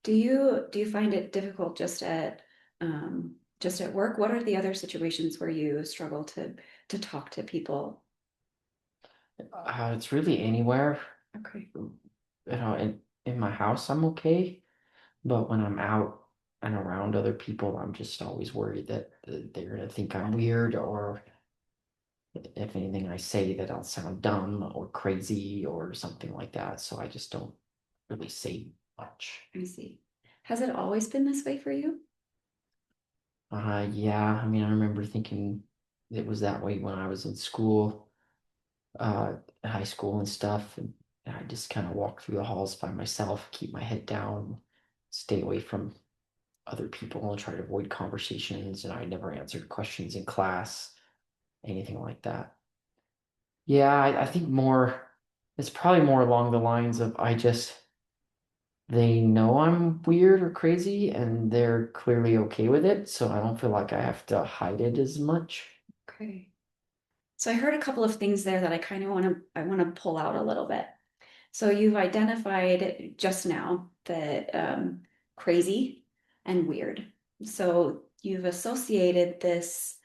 Do you find it difficult just at work? What are the other situations where you struggle to talk to people? It's really anywhere. Okay. In my house, I'm okay. But when I'm out and around other people, I'm just always worried that they're gonna think I'm weird, or if anything I say that I'll sound dumb or crazy or something like that. So I just don't really say much. I see. Has it always been this way for you? Yeah, I mean, I remember thinking it was that way when I was in school, high school and stuff, and I just kind of walk through the halls by myself, keep my head down, stay away from other people, and try to avoid conversations. And I never answered questions in class, anything like that. Yeah, I think it's probably more along the lines of they know I'm weird or crazy and they're clearly okay with it. So I don't feel like I have to hide it as much. Okay. So I heard a couple of things there that I kind of want to pull out a little bit. So you've identified just now that crazy and weird. So you've associated this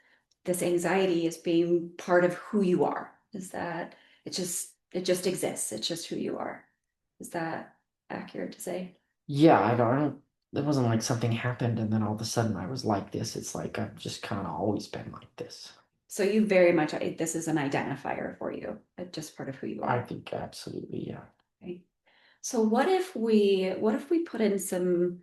anxiety as being part of who you are. Is that it just exists. It's just who you are. Is that accurate to say? Yeah, I don't, it wasn't like something happened and then all of a sudden I was like this. It's like I've just kind of always been like this. So you very much this is an identifier for you, just part of who you I are. think absolutely, yeah. Okay. So what if we put in some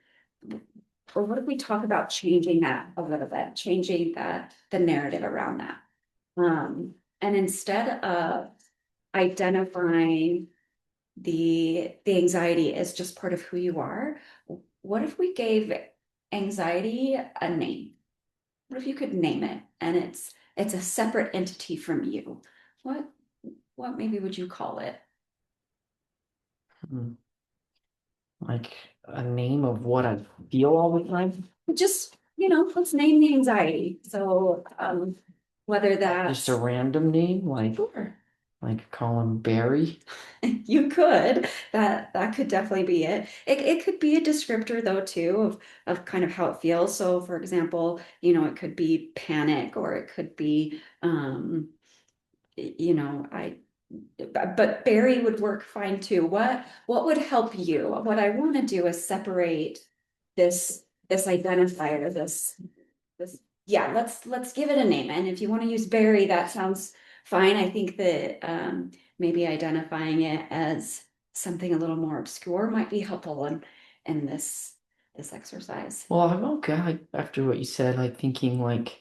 or what if we talk about changing that a little bit, changing the narrative around that? And instead of identifying the anxiety as just part of who you are, what if we gave anxiety a name? What if you could name it and it's a separate entity from you? What what maybe would you call it? Hmm. Like a name of what I feel all the time. Just, let's name the anxiety. So whether Just a that's random name, sure. like call him Barry. You could. That could definitely be it. It could be a descriptor though too of kind of how it feels. So for example, it could be panic or it could be I but Barry would work fine too. What would help you? What I want to do is separate this identifier, this yeah, let's give it a name. And if you want to use Barry, that sounds fine. I think that maybe identifying it as something a little more obscure might be helpful in this exercise. Well, I'm okay. After what you said, like thinking like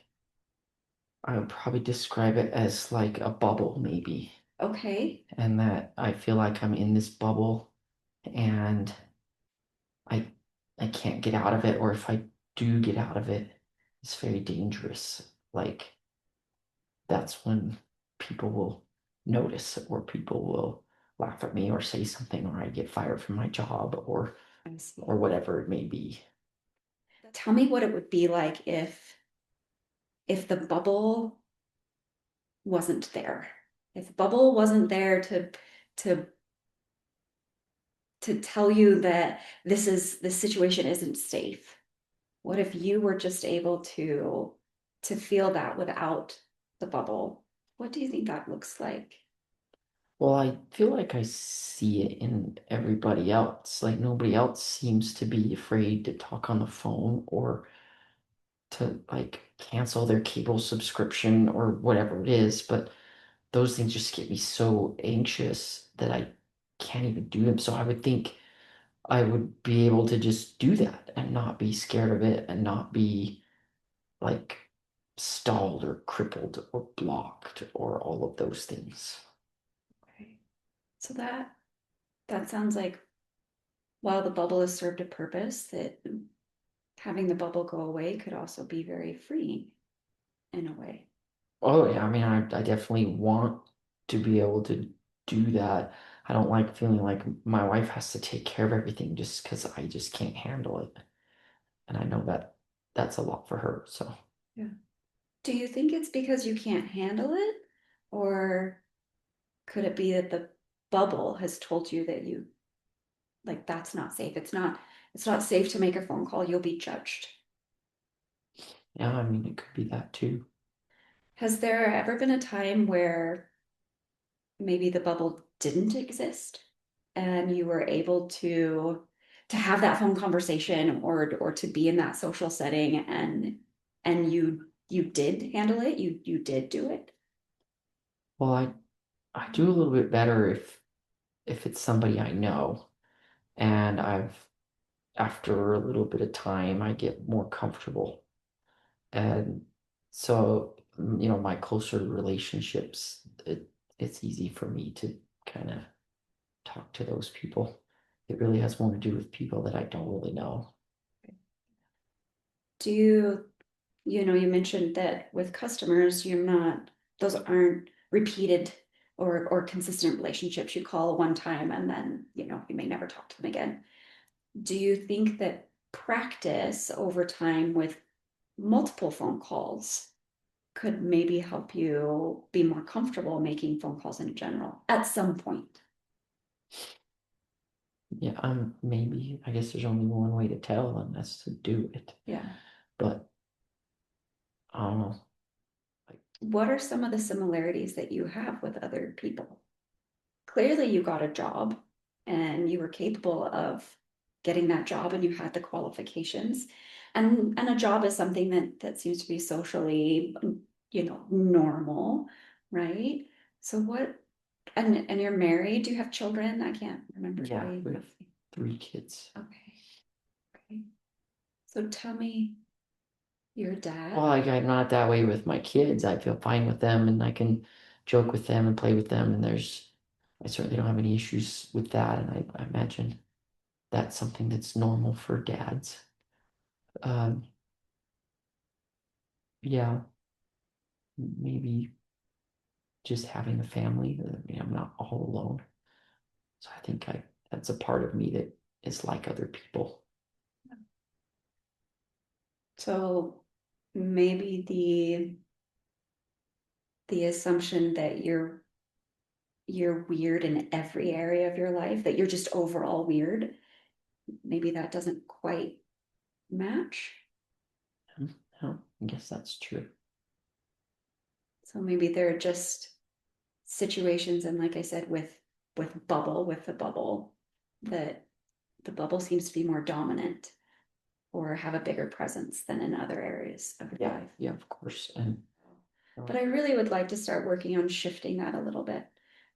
I would probably describe it as like a bubble, maybe. Okay. And that I feel like I'm in this bubble and I I can't get out of it, or if I do get out of it, it's very dangerous. Like that's when people will notice or people will laugh at me or say something or I get fired from my job I see. or whatever it may be. Tell me what it would be like if the bubble wasn't there. If the bubble wasn't there to to tell you that this situation isn't safe. What if you were just able to feel that without the bubble? What do you think that looks like? Well, I feel like I see it in everybody else. Like nobody else seems to be afraid to talk on the phone or to like cancel their cable subscription or whatever it is, but those things just get me so anxious that I can't even do them. So I would think I would be able to just do that and not be scared of it and not be like stalled or crippled or blocked or all of those things. Okay. So that sounds like while the bubble has served a purpose, that having the bubble go away could also be very freeing in a way. Oh yeah, I mean, I definitely want to be able to do that. I don't like feeling like my wife has to take care of everything just because I just can't handle it. And I know that that's a lot for her. So, Yeah. Do you think it's because you can't handle it? Or could it be that the bubble has told you that you like that's not safe? It's not safe to make a phone call, you'll be judged. Yeah, I mean, it could be that too. Has there ever been a time where maybe the bubble didn't exist and you were able to have that phone conversation or to be in that social setting and you did handle it, you did do it? Well, I do a little bit better if it's somebody I know, and after a little bit of time, I get more comfortable. And so, my closer relationships, it's easy for me to kind of talk to those people. It really has more to do with people that I don't really know. Do you mentioned that with customers, those aren't repeated or consistent relationships. You call one time and then, you may never talk to them again. Do you think that practice over time with multiple phone calls could maybe help you be more comfortable making phone calls in general at some point? Yeah, maybe, I guess there's only one way to tell, and that's to do it. Yeah. But I don't know. Like, What are some of the similarities that you have with other people? Clearly you got a job and you were capable of getting that job and you had the qualifications. And a job is something that seems to be socially, normal, right? So what, and you're married, do you have children? I can't remember the yeah, way. we have 3 kids. Okay. Okay. So tell me, your Well, dad. like, I'm not that way with my kids. I feel fine with them, and I can joke with them and play with them, and I certainly don't have any issues with that, and I imagine that's something that's normal for dads. Um, yeah, maybe just having a family. I mean, I'm not all alone. So I think that's a part of me that is like other people. So maybe the assumption that you're weird in every area of your life, that you're just overall weird, maybe that doesn't quite match. Well, I guess that's true. So maybe there are just situations, and like I said, with the bubble, that the bubble seems to be more dominant or have a bigger presence than in other areas of your Yeah, life. yeah, of course. And But I really would like to start working on shifting that a little bit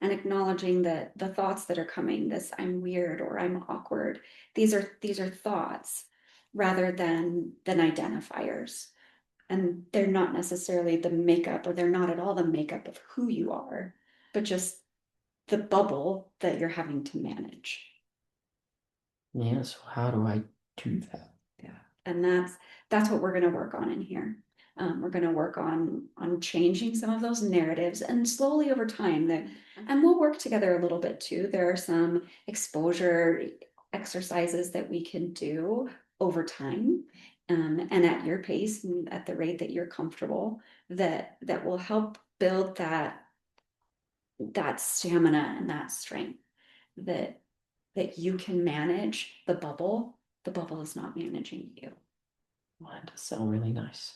and acknowledging that the thoughts that are coming, this I'm weird or I'm awkward, these are thoughts rather than identifiers. And they're not necessarily the makeup, or they're not at all the makeup of who you are, but just the bubble that you're having to manage. yeah, so how do I do that? Yeah, and that's what we're going to work on in here. We're going to work on changing some of those narratives, and slowly over time that, and we'll work together a little bit too. There are some exposure exercises that we can do over time, and at your pace and at the rate that you're comfortable, that will help build that stamina and that strength that you can manage the bubble. The bubble is not managing you. Well, that does sound really nice.